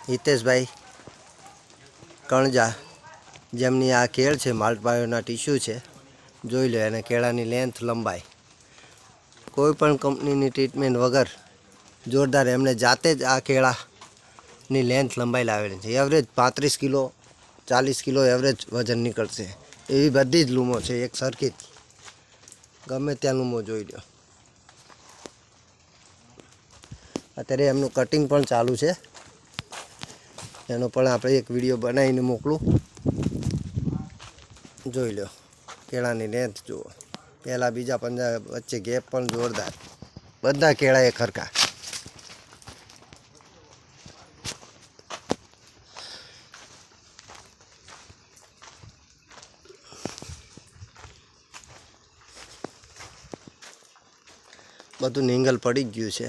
હિતેશભાઈ કણજા, જેમની આ કેળ છે માલ્ટબાયોના ટીસ્યુ છે. જોઈ લો અને કેળાની લેન્થ લંબાઈ કોઈ પણ કંપનીની ટ્રીટમેન્ટ વગર જોરદાર એમણે જાતે જ આ કેળાની લેન્થ લંબાઈ લાવેલી છે. એવરેજ 35 કિલો 40 કિલો એવરેજ વજન નીકળશે એવી બધી જ લૂમો છે, એક સરખી ગમે ત્યાં લૂમો જોઈ લો. અત્યારે એમનું કટિંગ પણ ચાલુ છે, એનો પણ આપણે એક વિડીયો બનાવીને મોકલું. જોઈ લો કેળાની લેન્થ જુઓ, પહેલાં બીજા પંજા વચ્ચે ગેપ પણ જોરદાર, બધા કેળા એક હરખા. બધું નીંગલ પડી ગયું છે.